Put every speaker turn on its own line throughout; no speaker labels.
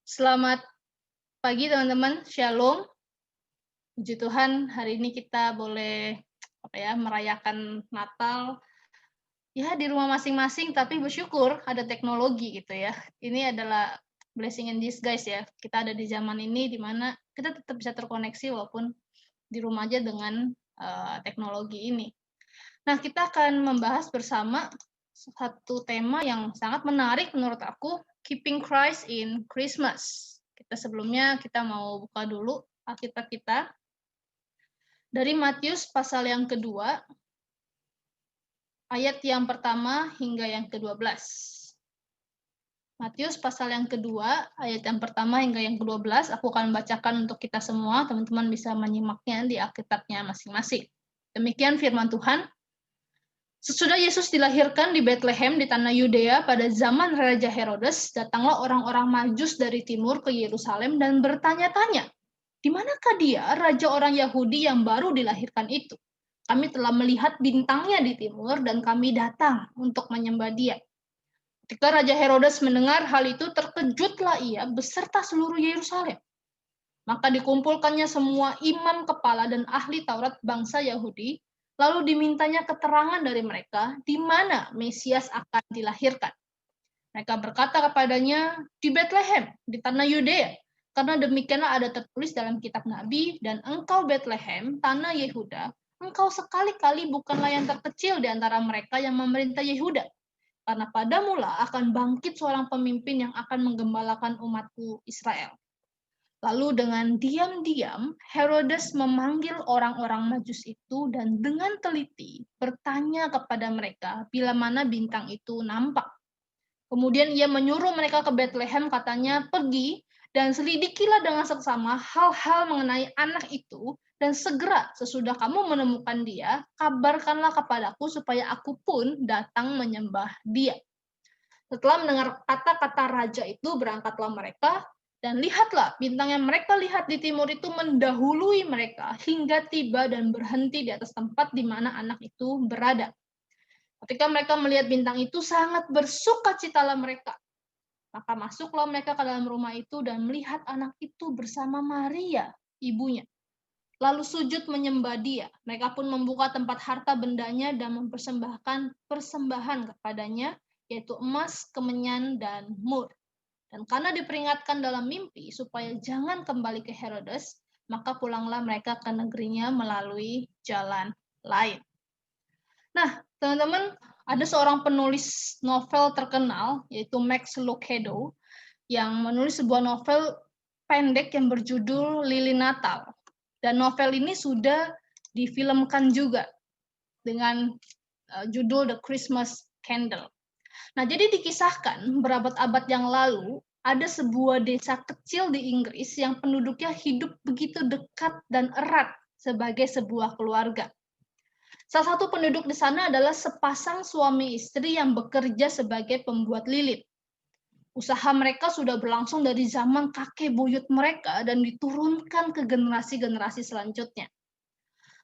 Selamat pagi teman-teman, Shalom. Puji Tuhan, hari ini kita boleh merayakan Natal ya di rumah masing-masing tapi bersyukur ada teknologi gitu ya. Ini adalah blessing in disguise ya. Kita ada di zaman ini di mana kita tetap bisa terkoneksi walaupun di rumah aja dengan teknologi ini. Nah, kita akan membahas bersama satu tema yang sangat menarik menurut aku, Keeping Christ in Christmas. Kita mau buka dulu Alkitab kita dari Matius pasal yang kedua, ayat yang pertama hingga yang ke-12. Matius pasal yang kedua, ayat yang pertama hingga yang ke-12, aku akan membacakan untuk kita semua, teman-teman bisa menyimaknya di Alkitabnya masing-masing. Demikian firman Tuhan. Sesudah Yesus dilahirkan di Betlehem di tanah Yudea pada zaman Raja Herodes, datanglah orang-orang Majus dari timur ke Yerusalem dan bertanya-tanya, "Di manakah dia, raja orang Yahudi yang baru dilahirkan itu? Kami telah melihat bintangnya di timur dan kami datang untuk menyembah dia." Ketika Raja Herodes mendengar hal itu, terkejutlah ia beserta seluruh Yerusalem. Maka dikumpulkannya semua imam kepala dan ahli Taurat bangsa Yahudi, lalu dimintanya keterangan dari mereka di mana Mesias akan dilahirkan. Mereka berkata kepadanya, "Di Betlehem, di tanah Yudea, karena demikianlah ada tertulis dalam kitab Nabi, dan engkau Betlehem, tanah Yehuda, engkau sekali-kali bukanlah yang terkecil di antara mereka yang memerintah Yehuda, karena padamulah akan bangkit seorang pemimpin yang akan menggembalakan umatku Israel." Lalu dengan diam-diam Herodes memanggil orang-orang Majus itu dan dengan teliti bertanya kepada mereka bila mana bintang itu nampak. Kemudian ia menyuruh mereka ke Betlehem, katanya, "Pergi dan selidikilah dengan seksama hal-hal mengenai anak itu, dan segera sesudah kamu menemukan dia, kabarkanlah kepadaku supaya aku pun datang menyembah dia." Setelah mendengar kata-kata raja itu, berangkatlah mereka, dan lihatlah, bintang yang mereka lihat di timur itu mendahului mereka hingga tiba dan berhenti di atas tempat di mana anak itu berada. Ketika mereka melihat bintang itu, sangat bersukacitalah mereka. Maka masuklah mereka ke dalam rumah itu dan melihat anak itu bersama Maria, ibunya. Lalu sujud menyembah dia. Mereka pun membuka tempat harta bendanya dan mempersembahkan persembahan kepadanya, yaitu emas, kemenyan, dan mur. Dan karena diperingatkan dalam mimpi supaya jangan kembali ke Herodes, maka pulanglah mereka ke negerinya melalui jalan lain. Nah, teman-teman, ada seorang penulis novel terkenal, yaitu Max Lucado, yang menulis sebuah novel pendek yang berjudul Lilin Natal. Dan novel ini sudah difilmkan juga dengan judul The Christmas Candle. Nah, jadi dikisahkan berabad-abad yang lalu, ada sebuah desa kecil di Inggris yang penduduknya hidup begitu dekat dan erat sebagai sebuah keluarga. Salah satu penduduk di sana adalah sepasang suami istri yang bekerja sebagai pembuat lilin. Usaha mereka sudah berlangsung dari zaman kakek buyut mereka dan diturunkan ke generasi-generasi selanjutnya.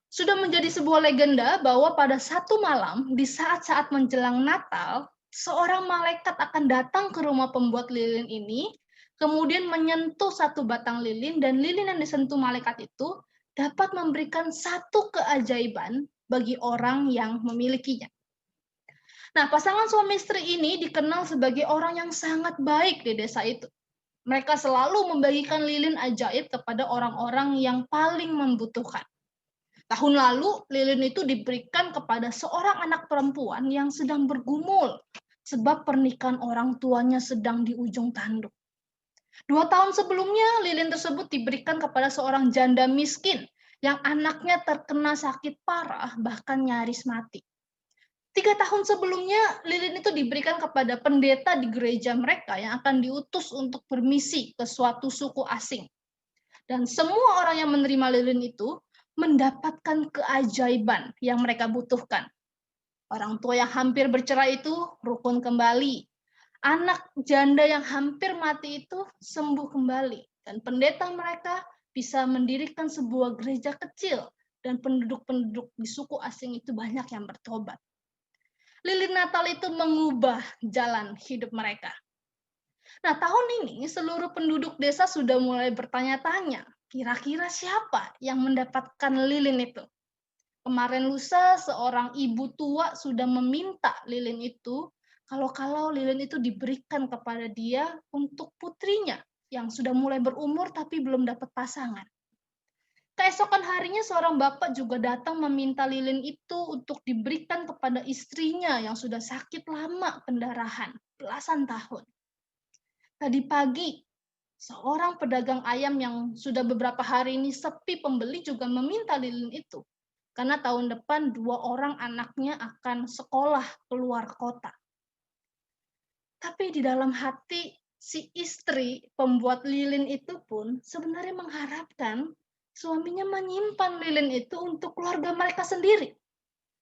Sudah menjadi sebuah legenda bahwa pada satu malam, di saat-saat menjelang Natal, seorang malaikat akan datang ke rumah pembuat lilin ini, kemudian menyentuh satu batang lilin, dan lilin yang disentuh malaikat itu dapat memberikan satu keajaiban bagi orang yang memilikinya. Nah, pasangan suami istri ini dikenal sebagai orang yang sangat baik di desa itu. Mereka selalu membagikan lilin ajaib kepada orang-orang yang paling membutuhkan. Tahun lalu, lilin itu diberikan kepada seorang anak perempuan yang sedang bergumul sebab pernikahan orang tuanya sedang di ujung tanduk. 2 tahun sebelumnya, lilin tersebut diberikan kepada seorang janda miskin yang anaknya terkena sakit parah, bahkan nyaris mati. 3 tahun sebelumnya, lilin itu diberikan kepada pendeta di gereja mereka yang akan diutus untuk bermisi ke suatu suku asing. Dan semua orang yang menerima lilin itu mendapatkan keajaiban yang mereka butuhkan. Orang tua yang hampir bercerai itu rukun kembali. Anak janda yang hampir mati itu sembuh kembali. Dan pendeta mereka bisa mendirikan sebuah gereja kecil. Dan penduduk-penduduk di suku asing itu banyak yang bertobat. Lilin Natal itu mengubah jalan hidup mereka. Nah, tahun ini seluruh penduduk desa sudah mulai bertanya-tanya, kira-kira siapa yang mendapatkan lilin itu? Kemarin lusa seorang ibu tua sudah meminta lilin itu, kalau-kalau lilin itu diberikan kepada dia untuk putrinya yang sudah mulai berumur tapi belum dapat pasangan. Keesokan harinya seorang bapak juga datang meminta lilin itu untuk diberikan kepada istrinya yang sudah sakit lama pendarahan, belasan tahun. Tadi pagi, seorang pedagang ayam yang sudah beberapa hari ini sepi pembeli juga meminta lilin itu. Karena tahun depan 2 orang anaknya akan sekolah keluar kota. Tapi di dalam hati si istri pembuat lilin itu pun sebenarnya mengharapkan suaminya menyimpan lilin itu untuk keluarga mereka sendiri.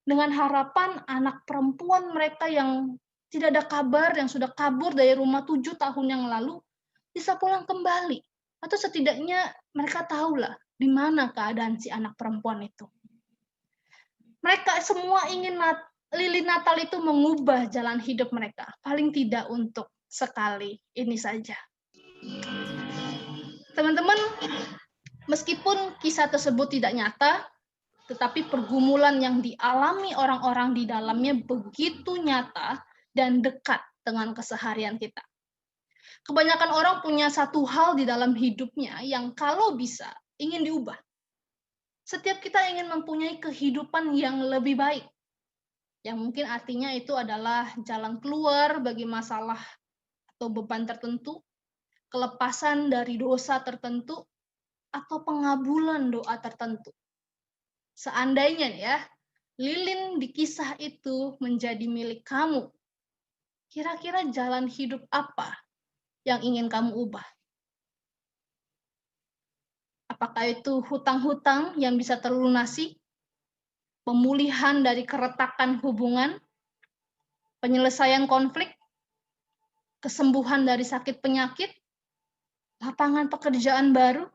Dengan harapan anak perempuan mereka yang tidak ada kabar, yang sudah kabur dari rumah 7 tahun yang lalu, bisa pulang kembali. Atau setidaknya mereka tahulah di mana keadaan si anak perempuan itu. Mereka semua ingin lilin Natal itu mengubah jalan hidup mereka. Paling tidak untuk sekali ini saja. Teman-teman, meskipun kisah tersebut tidak nyata, tetapi pergumulan yang dialami orang-orang di dalamnya begitu nyata dan dekat dengan keseharian kita. Kebanyakan orang punya satu hal di dalam hidupnya yang kalau bisa ingin diubah. Setiap kita ingin mempunyai kehidupan yang lebih baik. Yang mungkin artinya itu adalah jalan keluar bagi masalah atau beban tertentu, kelepasan dari dosa tertentu, atau pengabulan doa tertentu. Seandainya ya, lilin di kisah itu menjadi milik kamu, kira-kira jalan hidup apa yang ingin kamu ubah? Apakah itu hutang-hutang yang bisa terlunasi, pemulihan dari keretakan hubungan, penyelesaian konflik, kesembuhan dari sakit penyakit, lapangan pekerjaan baru,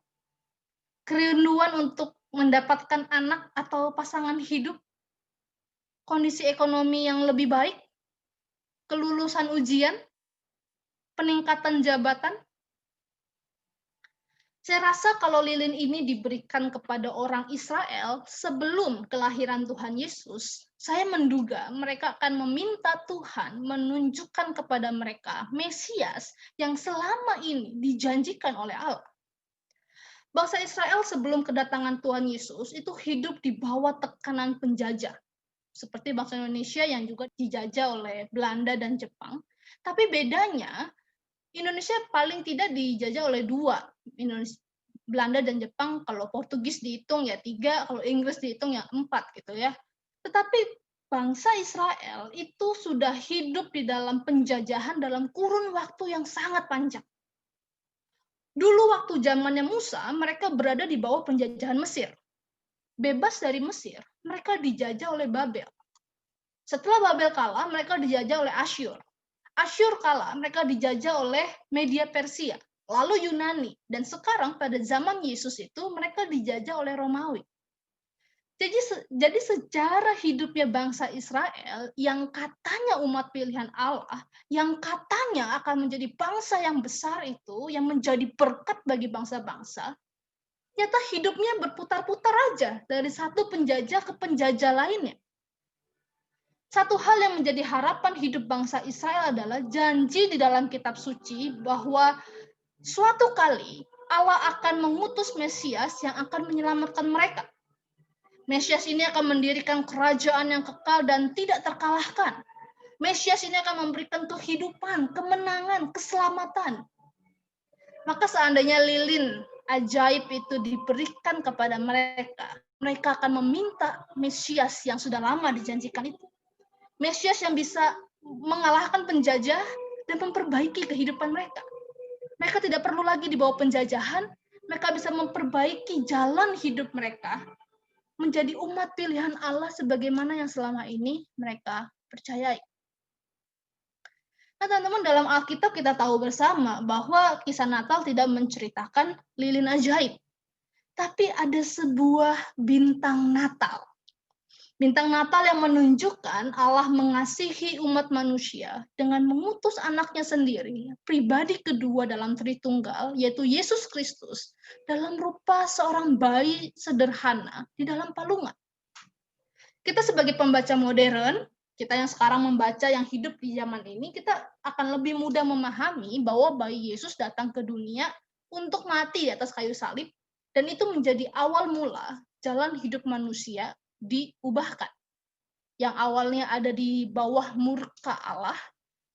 kerinduan untuk mendapatkan anak atau pasangan hidup, kondisi ekonomi yang lebih baik, kelulusan ujian, peningkatan jabatan. Saya rasa kalau lilin ini diberikan kepada orang Israel sebelum kelahiran Tuhan Yesus, saya menduga mereka akan meminta Tuhan menunjukkan kepada mereka Mesias yang selama ini dijanjikan oleh Allah. Bangsa Israel sebelum kedatangan Tuhan Yesus itu hidup di bawah tekanan penjajah. Seperti bangsa Indonesia yang juga dijajah oleh Belanda dan Jepang. Tapi bedanya, Indonesia paling tidak dijajah oleh dua. Belanda dan Jepang, kalau Portugis dihitung ya 3, kalau Inggris dihitung ya 4 gitu ya. Tetapi bangsa Israel itu sudah hidup di dalam penjajahan dalam kurun waktu yang sangat panjang. Dulu waktu zamannya Musa, mereka berada di bawah penjajahan Mesir. Bebas dari Mesir, mereka dijajah oleh Babel. Setelah Babel kalah, mereka dijajah oleh Asyur. Asyur kalah, mereka dijajah oleh Media Persia, lalu Yunani, dan sekarang pada zaman Yesus itu mereka dijajah oleh Romawi. Jadi sejarah hidupnya bangsa Israel yang katanya umat pilihan Allah, yang katanya akan menjadi bangsa yang besar itu, yang menjadi berkat bagi bangsa-bangsa, ternyata hidupnya berputar-putar aja dari satu penjajah ke penjajah lainnya. Satu hal yang menjadi harapan hidup bangsa Israel adalah janji di dalam kitab suci bahwa suatu kali Allah akan mengutus Mesias yang akan menyelamatkan mereka. Mesias ini akan mendirikan kerajaan yang kekal dan tidak terkalahkan. Mesias ini akan memberikan kehidupan, kemenangan, keselamatan. Maka seandainya lilin ajaib itu diberikan kepada mereka, mereka akan meminta Mesias yang sudah lama dijanjikan itu. Mesias yang bisa mengalahkan penjajah dan memperbaiki kehidupan mereka. Mereka tidak perlu lagi di bawah penjajahan, mereka bisa memperbaiki jalan hidup mereka menjadi umat pilihan Allah sebagaimana yang selama ini mereka percayai. Nah, teman-teman, dalam Alkitab kita tahu bersama bahwa kisah Natal tidak menceritakan lilin ajaib, tapi ada sebuah bintang Natal. Bintang Natal yang menunjukkan Allah mengasihi umat manusia dengan mengutus anaknya sendiri, pribadi kedua dalam Tritunggal, yaitu Yesus Kristus, dalam rupa seorang bayi sederhana di dalam palungan. Kita sebagai pembaca modern, kita yang sekarang membaca yang hidup di zaman ini, kita akan lebih mudah memahami bahwa bayi Yesus datang ke dunia untuk mati di atas kayu salib, dan itu menjadi awal mula jalan hidup manusia diubahkan. Yang awalnya ada di bawah murka Allah,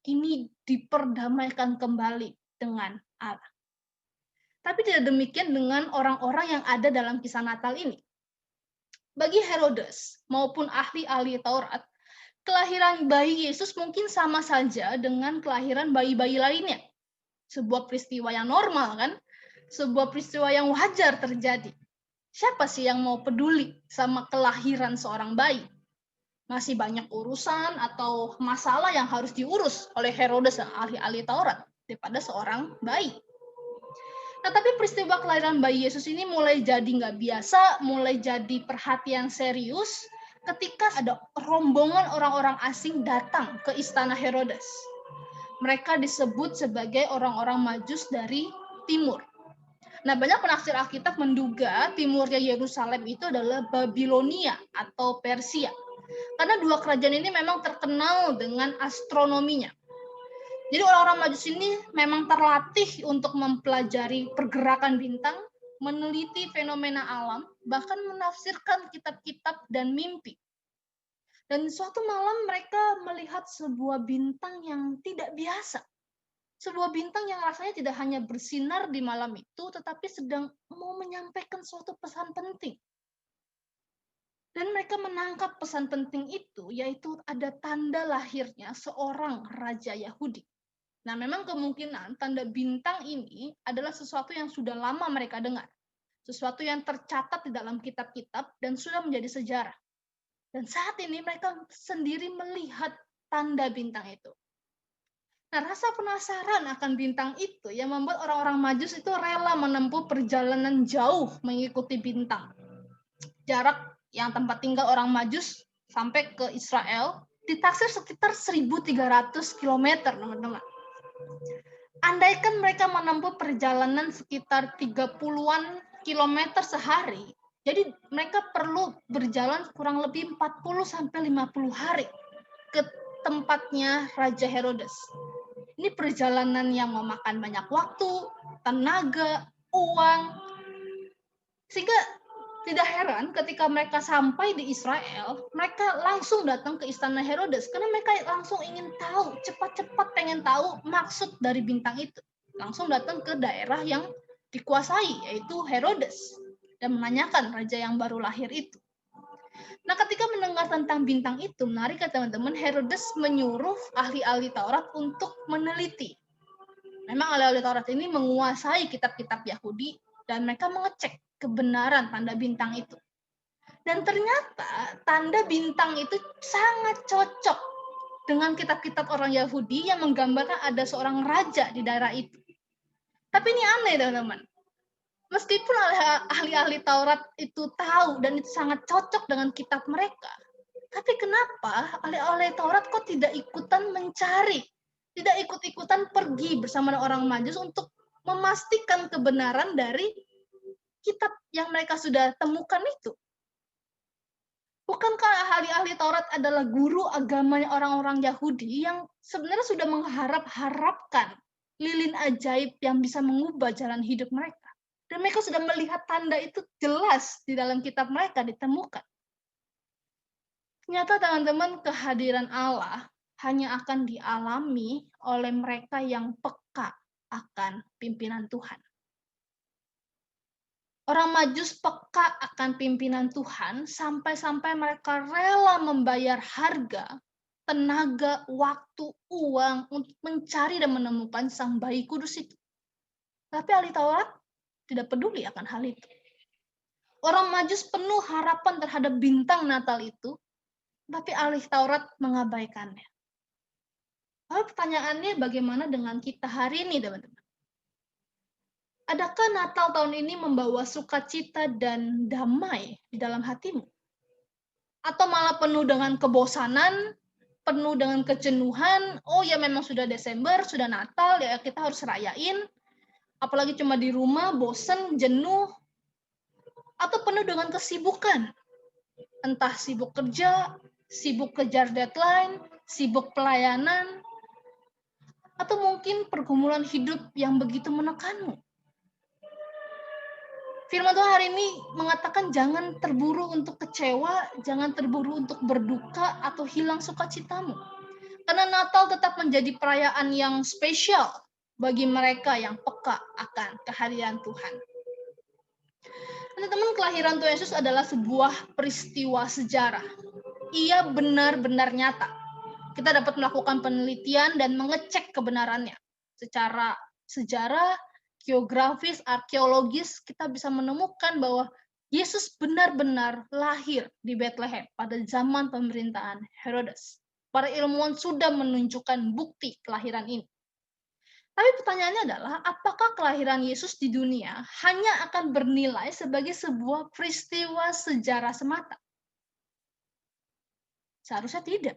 ini diperdamaikan kembali dengan Allah. Tapi tidak demikian dengan orang-orang yang ada dalam kisah Natal ini. Bagi Herodes maupun ahli-ahli Taurat, kelahiran bayi Yesus mungkin sama saja dengan kelahiran bayi-bayi lainnya. Sebuah peristiwa yang normal kan? Sebuah peristiwa yang wajar terjadi. Siapa sih yang mau peduli sama kelahiran seorang bayi? Masih banyak urusan atau masalah yang harus diurus oleh Herodes dan ahli-ahli Taurat daripada seorang bayi. Nah, tapi peristiwa kelahiran bayi Yesus ini mulai jadi nggak biasa, mulai jadi perhatian serius ketika ada rombongan orang-orang asing datang ke istana Herodes. Mereka disebut sebagai orang-orang Majus dari timur. Nah, banyak penafsir Alkitab menduga timurnya Yerusalem itu adalah Babilonia atau Persia. Karena dua kerajaan ini memang terkenal dengan astronominya. Jadi orang-orang Majus ini memang terlatih untuk mempelajari pergerakan bintang, meneliti fenomena alam, bahkan menafsirkan kitab-kitab dan mimpi. Dan suatu malam mereka melihat sebuah bintang yang tidak biasa. Sebuah bintang yang rasanya tidak hanya bersinar di malam itu, tetapi sedang mau menyampaikan suatu pesan penting. Dan mereka menangkap pesan penting itu, yaitu ada tanda lahirnya seorang raja Yahudi. Nah, memang kemungkinan tanda bintang ini adalah sesuatu yang sudah lama mereka dengar. Sesuatu yang tercatat di dalam kitab-kitab dan sudah menjadi sejarah. Dan saat ini mereka sendiri melihat tanda bintang itu. Nah, rasa penasaran akan bintang itu yang membuat orang-orang Majus itu rela menempuh perjalanan jauh mengikuti bintang. Jarak yang tempat tinggal orang Majus sampai ke Israel ditaksir sekitar 1.300 km, teman-teman. Andaikan mereka menempuh perjalanan sekitar 30-an kilometer sehari, jadi mereka perlu berjalan kurang lebih 40-50 hari ke tempatnya Raja Herodes. Ini perjalanan yang memakan banyak waktu, tenaga, uang. Sehingga tidak heran ketika mereka sampai di Israel, mereka langsung datang ke istana Herodes karena mereka langsung ingin tahu, cepat-cepat pengen tahu maksud dari bintang itu. Langsung datang ke daerah yang dikuasai, yaitu Herodes, dan menanyakan raja yang baru lahir itu. Nah, ketika mendengar tentang bintang itu, menarik ya teman-teman, Herodes menyuruh ahli-ahli Taurat untuk meneliti. Memang ahli-ahli Taurat ini menguasai kitab-kitab Yahudi dan mereka mengecek kebenaran tanda bintang itu. Dan ternyata tanda bintang itu sangat cocok dengan kitab-kitab orang Yahudi yang menggambarkan ada seorang raja di daerah itu. Tapi ini aneh teman-teman. Meskipun ahli-ahli Taurat itu tahu dan itu sangat cocok dengan kitab mereka, tapi kenapa ahli-ahli Taurat kok tidak ikutan mencari, tidak ikut-ikutan pergi bersama orang Majus untuk memastikan kebenaran dari kitab yang mereka sudah temukan itu? Bukankah ahli-ahli Taurat adalah guru agamanya orang-orang Yahudi yang sebenarnya sudah mengharap-harapkan lilin ajaib yang bisa mengubah jalan hidup mereka? Dan mereka sudah melihat tanda itu jelas di dalam kitab mereka ditemukan. Ternyata teman-teman, kehadiran Allah hanya akan dialami oleh mereka yang peka akan pimpinan Tuhan. Orang Majus peka akan pimpinan Tuhan sampai-sampai mereka rela membayar harga, tenaga, waktu, uang untuk mencari dan menemukan sang bayi kudus itu. Tapi ahli Taurat tidak peduli akan hal itu. Orang Majus penuh harapan terhadap bintang Natal itu, tapi ahli Taurat mengabaikannya. Lalu pertanyaannya, bagaimana dengan kita hari ini, teman-teman? Adakah Natal tahun ini membawa sukacita dan damai di dalam hatimu? Atau malah penuh dengan kebosanan, penuh dengan kejenuhan, oh ya memang sudah Desember, sudah Natal, ya kita harus rayain, apalagi cuma di rumah, bosen, jenuh, atau penuh dengan kesibukan, entah sibuk kerja, sibuk kejar deadline, sibuk pelayanan, atau mungkin pergumulan hidup yang begitu menekanmu. Firman Tuhan hari ini mengatakan jangan terburu untuk kecewa, jangan terburu untuk berduka atau hilang sukacitamu. Karena Natal tetap menjadi perayaan yang spesial bagi mereka yang peka akan kehadiran Tuhan. Teman-teman, kelahiran Tuhan Yesus adalah sebuah peristiwa sejarah. Ia benar-benar nyata. Kita dapat melakukan penelitian dan mengecek kebenarannya. Secara sejarah, geografis, arkeologis, kita bisa menemukan bahwa Yesus benar-benar lahir di Bethlehem pada zaman pemerintahan Herodes. Para ilmuwan sudah menunjukkan bukti kelahiran ini. Tapi pertanyaannya adalah, apakah kelahiran Yesus di dunia hanya akan bernilai sebagai sebuah peristiwa sejarah semata? Seharusnya tidak.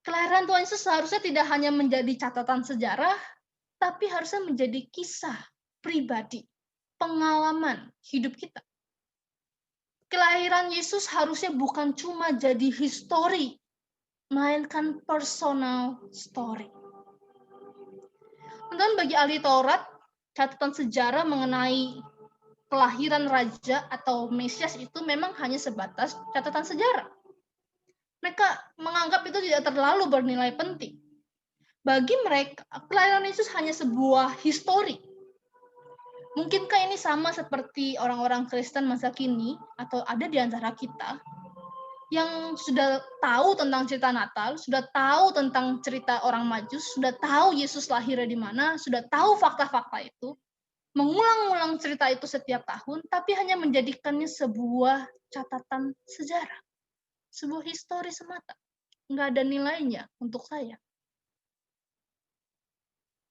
Kelahiran Tuhan Yesus seharusnya tidak hanya menjadi catatan sejarah, tapi harusnya menjadi kisah pribadi, pengalaman hidup kita. Kelahiran Yesus harusnya bukan cuma jadi histori, melainkan personal story. Dan bagi ahli Taurat, catatan sejarah mengenai kelahiran raja atau Mesias itu memang hanya sebatas catatan sejarah. Mereka menganggap itu tidak terlalu bernilai penting. Bagi mereka, kelahiran Yesus hanya sebuah histori. Mungkinkah ini sama seperti orang-orang Kristen masa kini, atau ada di antara kita, yang sudah tahu tentang cerita Natal, sudah tahu tentang cerita orang Majus, sudah tahu Yesus lahirnya di mana, sudah tahu fakta-fakta itu, mengulang-ulang cerita itu setiap tahun, tapi hanya menjadikannya sebuah catatan sejarah, sebuah histori semata. Nggak ada nilainya untuk saya.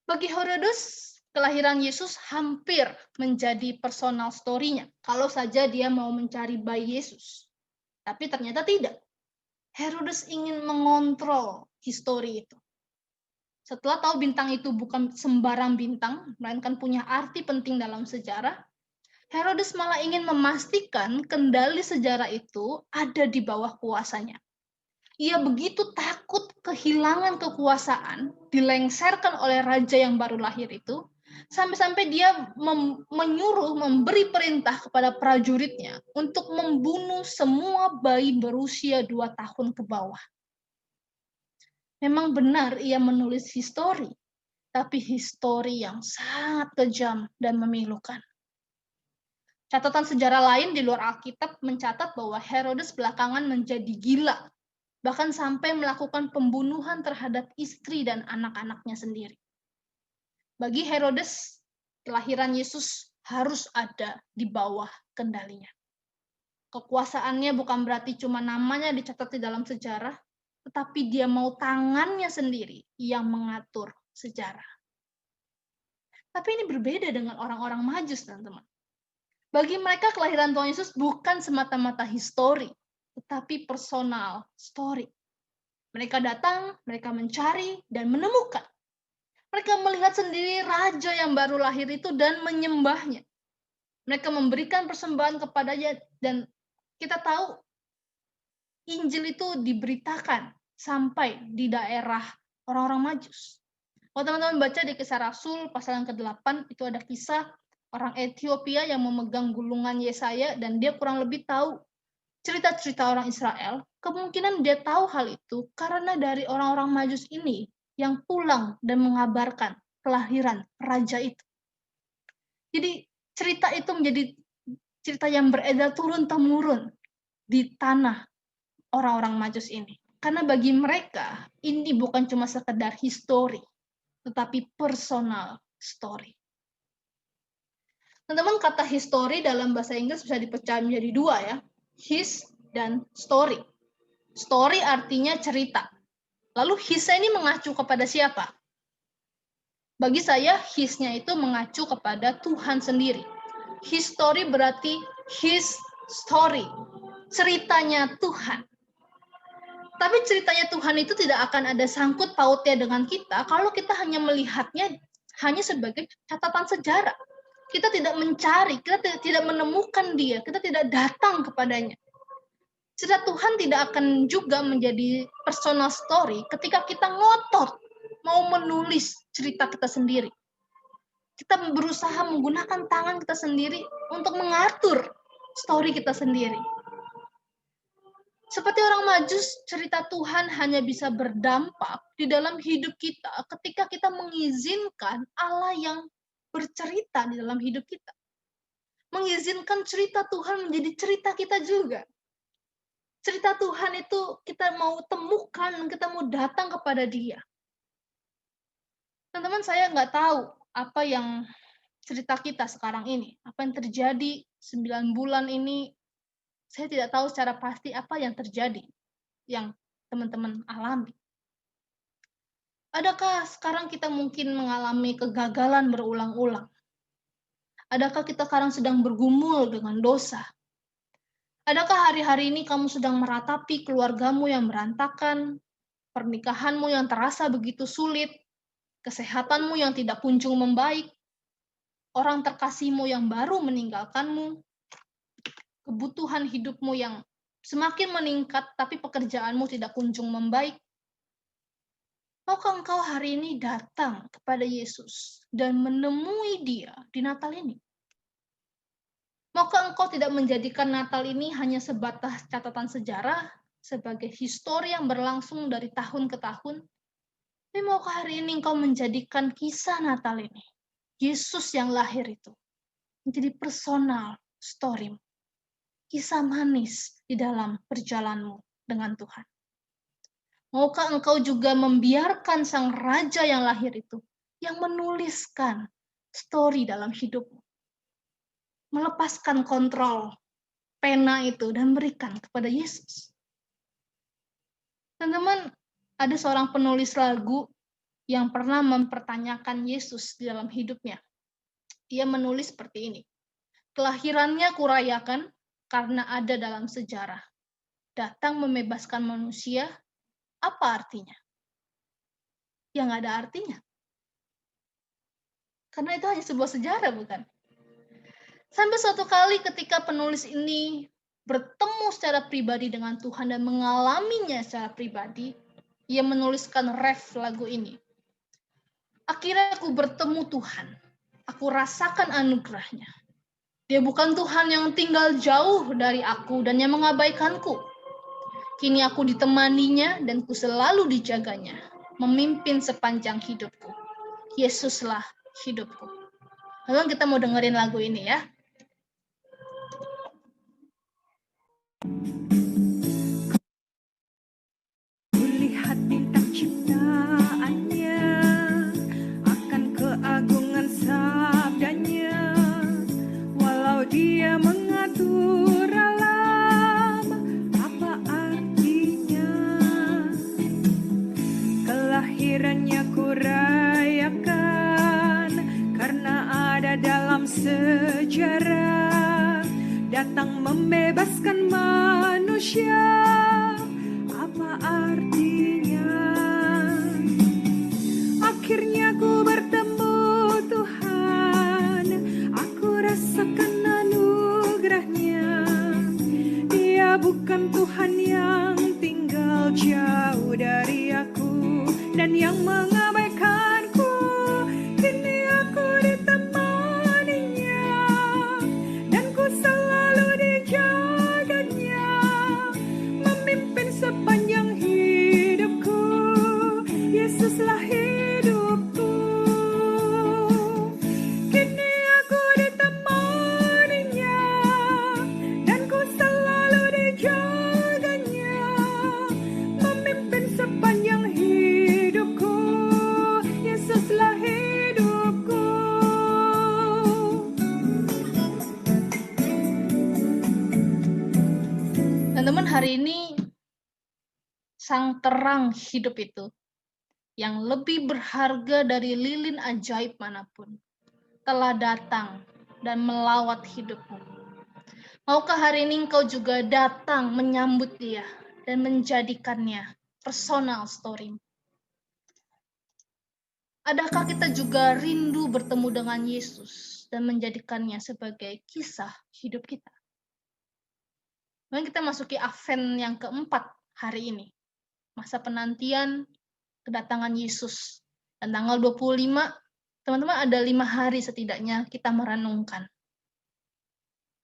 Bagi Herodes, kelahiran Yesus hampir menjadi personal story-nya, kalau saja dia mau mencari bayi Yesus. Tapi ternyata tidak. Herodes ingin mengontrol histori itu. Setelah tahu bintang itu bukan sembarang bintang, melainkan punya arti penting dalam sejarah, Herodes malah ingin memastikan kendali sejarah itu ada di bawah kuasanya. Ia begitu takut kehilangan kekuasaan, dilengsarkan oleh raja yang baru lahir itu, sampai-sampai dia memberi perintah kepada prajuritnya untuk membunuh semua bayi berusia 2 tahun ke bawah. Memang benar ia menulis histori, tapi histori yang sangat kejam dan memilukan. Catatan sejarah lain di luar Alkitab mencatat bahwa Herodes belakangan menjadi gila, bahkan sampai melakukan pembunuhan terhadap istri dan anak-anaknya sendiri. Bagi Herodes, kelahiran Yesus harus ada di bawah kendalinya. Kekuasaannya bukan berarti cuma namanya dicatat di dalam sejarah, tetapi dia mau tangannya sendiri yang mengatur sejarah. Tapi ini berbeda dengan orang-orang Majus, teman-teman. Bagi mereka kelahiran Tuhan Yesus bukan semata-mata histori, tetapi personal story. Mereka datang, mereka mencari, dan menemukan. Mereka melihat sendiri raja yang baru lahir itu dan menyembahnya. Mereka memberikan persembahan kepadanya, dan kita tahu Injil itu diberitakan sampai di daerah orang-orang Majus. Kalau teman-teman baca di Kisah Rasul pasal yang ke-8, itu ada kisah orang Ethiopia yang memegang gulungan Yesaya, dan dia kurang lebih tahu cerita-cerita orang Israel. Kemungkinan dia tahu hal itu karena dari orang-orang Majus ini yang pulang dan mengabarkan kelahiran raja itu. Jadi cerita itu menjadi cerita yang beredar turun-temurun di tanah orang-orang Majus ini. Karena bagi mereka ini bukan cuma sekedar histori, tetapi personal story. Teman-teman, kata histori dalam bahasa Inggris bisa dipecah menjadi dua ya, his dan story. Story artinya cerita. Lalu his-nya ini mengacu kepada siapa? Bagi saya, his-nya itu mengacu kepada Tuhan sendiri. His story berarti his story. ceritanya Tuhan. Tapi ceritanya Tuhan itu tidak akan ada sangkut pautnya dengan kita kalau kita hanya melihatnya hanya sebagai catatan sejarah. Kita tidak mencari, kita tidak menemukan dia, kita tidak datang kepadanya. Cerita Tuhan tidak akan juga menjadi personal story ketika kita ngotot mau menulis cerita kita sendiri. Kita berusaha menggunakan tangan kita sendiri untuk mengatur story kita sendiri. Seperti orang Majus, cerita Tuhan hanya bisa berdampak di dalam hidup kita ketika kita mengizinkan Allah yang bercerita di dalam hidup kita. Mengizinkan cerita Tuhan menjadi cerita kita juga. Cerita Tuhan itu kita mau temukan, kita mau datang kepada Dia. Teman-teman, saya nggak tahu apa yang cerita kita sekarang ini, apa yang terjadi 9 bulan ini. Saya tidak tahu secara pasti apa yang terjadi, yang teman-teman alami. Adakah sekarang kita mungkin mengalami kegagalan berulang-ulang? Adakah kita sekarang sedang bergumul dengan dosa? Adakah hari-hari ini kamu sedang meratapi keluargamu yang berantakan, pernikahanmu yang terasa begitu sulit, kesehatanmu yang tidak kunjung membaik, orang terkasihmu yang baru meninggalkanmu, kebutuhan hidupmu yang semakin meningkat tapi pekerjaanmu tidak kunjung membaik? Maukah engkau hari ini datang kepada Yesus dan menemui Dia di Natal ini? Maukah engkau tidak menjadikan Natal ini hanya sebatas catatan sejarah, sebagai histori yang berlangsung dari tahun ke tahun? Tapi maukah hari ini engkau menjadikan kisah Natal ini, Yesus yang lahir itu, menjadi personal story, kisah manis di dalam perjalananmu dengan Tuhan? Maukah engkau juga membiarkan sang raja yang lahir itu, yang menuliskan story dalam hidupmu, melepaskan kontrol pena itu dan berikan kepada Yesus? Teman-teman, ada seorang penulis lagu yang pernah mempertanyakan Yesus di dalam hidupnya. Dia menulis seperti ini. Kelahirannya kurayakan karena ada dalam sejarah. Datang membebaskan manusia, apa artinya? Yang ada artinya. Karena itu hanya sebuah sejarah, bukan? Sampai suatu kali ketika penulis ini bertemu secara pribadi dengan Tuhan dan mengalaminya secara pribadi, ia menuliskan ref lagu ini. Akhirnya aku bertemu Tuhan. Aku rasakan anugerahnya. Dia bukan Tuhan yang tinggal jauh dari aku dan yang mengabaikanku. Kini aku ditemaninya dan ku selalu dijaganya, memimpin sepanjang hidupku. Yesuslah hidupku. Lalu kita mau dengerin lagu ini ya.
Kulihat bintang ciptaannya, akan keagungan sabdanya. Walau dia mengatur alam, apa artinya? Kelahirannya kurayakan karena ada dalam sejarah. Datang membebaskan manusia, apa artinya? Akhirnya ku bertemu Tuhan, aku rasakan anugerahnya. Dia bukan Tuhan yang tinggal jauh dari aku dan yang mengabaikanku. Kini aku ditemaninya dan ku selalu dijaganya, memimpin sepanjang hidupku. Yesuslah hidupku. Kini aku ditemaninya dan ku selalu dijaganya, memimpin sepanjang hidupku. Yesuslah hidupku.
Teman-teman, hari ini sang terang hidup itu yang lebih berharga dari lilin ajaib manapun telah datang dan melawat hidupmu. Maukah hari ini engkau juga datang menyambut dia dan menjadikannya personal story? Adakah kita juga rindu bertemu dengan Yesus dan menjadikannya sebagai kisah hidup kita? Mari kita masuki Advent yang keempat hari ini. Masa penantian kedatangan Yesus. Dan tanggal 25, teman-teman ada 5 hari setidaknya kita merenungkan.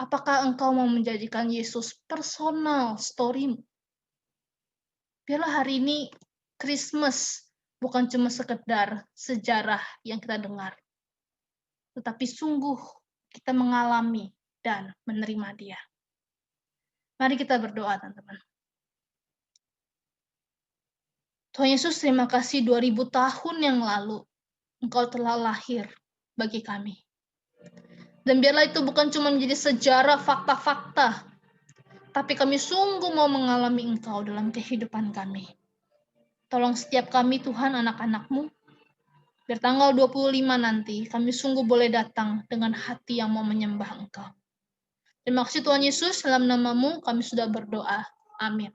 Apakah engkau mau menjadikan Yesus personal story-mu? Biarlah hari ini Christmas bukan cuma sekedar sejarah yang kita dengar, tetapi sungguh kita mengalami dan menerima dia. Mari kita berdoa, teman-teman. Tuhan Yesus, terima kasih 2000 tahun yang lalu Engkau telah lahir bagi kami. Dan biarlah itu bukan cuma menjadi sejarah fakta-fakta, tapi kami sungguh mau mengalami Engkau dalam kehidupan kami. Tolong setiap kami, Tuhan, anak-anak-Mu, biar tanggal 25 nanti kami sungguh boleh datang dengan hati yang mau menyembah Engkau. Terima kasih Tuhan Yesus, dalam nama-Mu kami sudah berdoa. Amin.